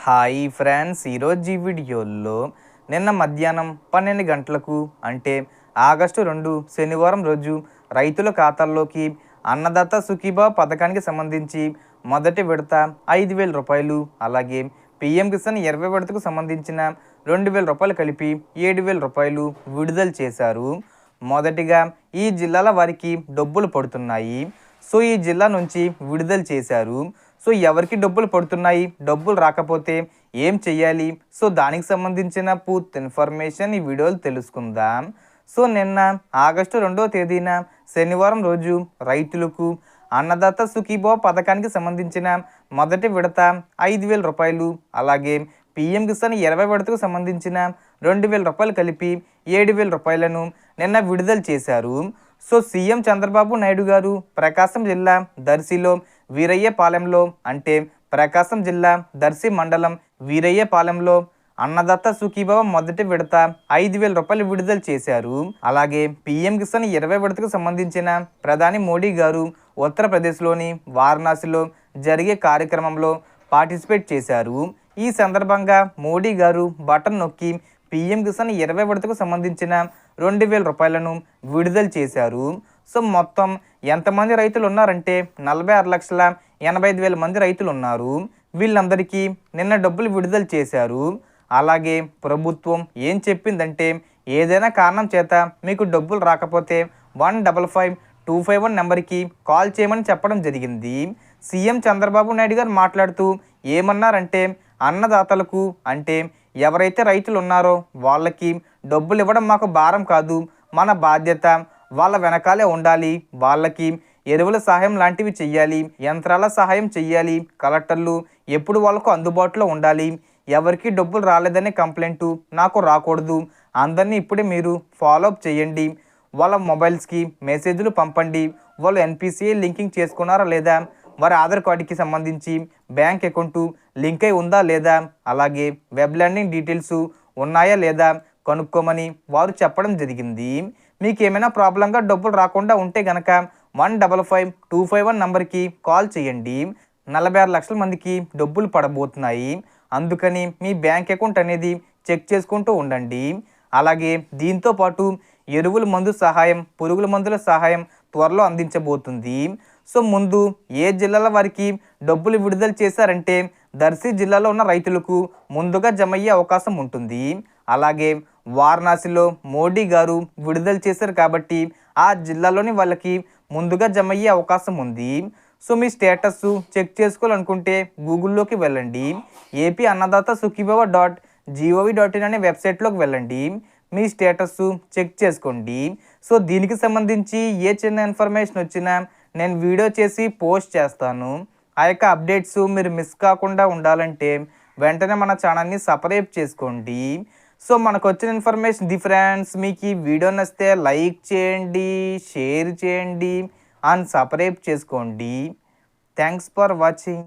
Hi friends, ఈరోజు ఈ వీడియోలో నిన్న మధ్యాహ్నం 12 గంటలకు అంటే ఆగస్టు 2 శనివారం రోజు రైతుల ఖాతాల్లోకి అన్నదాత సుఖీభావ పథకానికి సంబంధించి మొదటి విడత 5,000 రూపాయలు, అలాగే పిఎం కిసాన్ 20 విడతకు సంబంధించిన 2,000 రూపాయలు కలిపి 7,000 రూపాయలు విడుదల చేశారు. మొదటిగా ఈ జిల్లాల వారికి డబ్బులు పడుతున్నాయి. సో ఈ జిల్లా నుంచి విడుదల చేశారు. సో ఎవరికి డబ్బులు పడుతున్నాయి, డబ్బులు రాకపోతే ఏం చెయ్యాలి, సో దానికి సంబంధించిన పూర్తి ఇన్ఫర్మేషన్ ఈ వీడియోలో తెలుసుకుందాం. సో నిన్న ఆగస్టు 2వ తేదీన శనివారం రోజు రైతులకు అన్నదాత సుఖీభావ పథకానికి సంబంధించిన మొదటి విడత 5,000 రూపాయలు, అలాగే పిఎం కిసాన్ 20 విడతకు సంబంధించిన 2,000 రూపాయలు కలిపి 7,000 రూపాయలను నిన్న విడుదల చేశారు. సో సీఎం చంద్రబాబు నాయుడు గారు ప్రకాశం జిల్లా దర్శిలో వీరయ్యపాలెంలో అంటే ప్రకాశం జిల్లా దర్శి మండలం వీరయ్యపాలెంలో అన్నదాత సుఖీభావ మొదటి విడత 5,000 రూపాయలు విడుదల చేశారు. అలాగే పిఎం కిసాన్ 20 విడతకు సంబంధించిన ప్రధాని మోడీ గారు ఉత్తరప్రదేశ్లోని వారణాసిలో జరిగే కార్యక్రమంలో పార్టిసిపేట్ చేశారు. ఈ సందర్భంగా మోడీ గారు బటన్ నొక్కి పిఎం కిసాన్ 20 విడతకు సంబంధించిన 2,000 రూపాయలను విడుదల చేశారు. సో మొత్తం ఎంతమంది రైతులు ఉన్నారంటే 46,85,000 మంది రైతులు ఉన్నారు. వీళ్ళందరికీ నిన్న డబ్బులు విడుదల చేశారు. అలాగే ప్రభుత్వం ఏం చెప్పిందంటే ఏదైనా కారణం చేత మీకు డబ్బులు రాకపోతే 155-251 నెంబర్కి కాల్ చేయమని చెప్పడం జరిగింది. సీఎం చంద్రబాబు నాయుడు గారు మాట్లాడుతూ ఏమన్నారంటే అన్నదాతలకు అంటే ఎవరైతే రైతులు ఉన్నారో వాళ్ళకి డబ్బులు ఇవ్వడం మాకు భారం కాదు, మన బాధ్యత. వాళ్ళ వెనకాలే ఉండాలి, వాళ్ళకి ఎరువుల సహాయం లాంటివి చెయ్యాలి, యంత్రాల సహాయం చెయ్యాలి, కలెక్టర్లు ఎప్పుడు వాళ్ళకు అందుబాటులో ఉండాలి. ఎవరికి డబ్బులు రాలేదనే కంప్లైంట్ నాకు రాకూడదు. అందరినీ ఇప్పుడే మీరు ఫాలోఅప్ చేయండి. వాళ్ళ మొబైల్స్కి మెసేజ్లు పంపండి. వాళ్ళు ఎన్పిసిఐ లింకింగ్ చేసుకున్నారా లేదా, వారి ఆధార్ కార్డుకి సంబంధించి బ్యాంక్ అకౌంటు లింక్ అయి ఉందా లేదా, అలాగే వెబ్ ల్యాండింగ్ డీటెయిల్స్ ఉన్నాయా లేదా కనుక్కోమని వారు చెప్పడం జరిగింది. మీకు ఏమైనా ప్రాబ్లంగా డబ్బులు రాకుండా ఉంటే కనుక 155-251 నెంబర్కి కాల్ చేయండి. 46 లక్షల మందికి డబ్బులు పడబోతున్నాయి. అందుకని మీ బ్యాంక్ అకౌంట్ అనేది చెక్ చేసుకుంటూ ఉండండి. అలాగే దీంతో పాటు ఎరువుల మందు సహాయం, పురుగుల మందుల సహాయం త్వరలో అందించబోతుంది. సో ముందు ఏ జిల్లాల వారికి డబ్బులు విడుదల చేశారంటే దర్శి జిల్లాలో ఉన్న రైతులకు ముందుగా జమ అయ్యే అవకాశం ఉంటుంది. అలాగే వారణాసిలో మోడీ గారు విడుదల చేశారు కాబట్టి ఆ జిల్లాలోని వాళ్ళకి ముందుగా జమ అయ్యే అవకాశం ఉంది. సో మీ స్టేటస్ చెక్ చేసుకోవాలనుకుంటే గూగుల్లోకి వెళ్ళండి. ఏపీ అన్నదాత సుఖీభావ .gov.in అనే వెబ్సైట్లోకి వెళ్ళండి. మీ స్టేటస్ చెక్ చేసుకోండి. సో దీనికి సంబంధించి ఏ చిన్న ఇన్ఫర్మేషన్ వచ్చినా నేను వీడియో చేసి పోస్ట్ చేస్తాను. ఆ యొక్క అప్డేట్స్ మీరు మిస్ కాకుండా ఉండాలంటే వెంటనే మన ఛానల్ని సబ్స్క్రైబ్ చేసుకోండి. సో మనకు వచ్చిన ఇన్ఫర్మేషన్ ఇది ఫ్రెండ్స్. మీకు ఈ వీడియో నచ్చితే లైక్ చేయండి, షేర్ చేయండి అండ్ సబ్స్క్రైబ్ చేసుకోండి. Thanks for watching.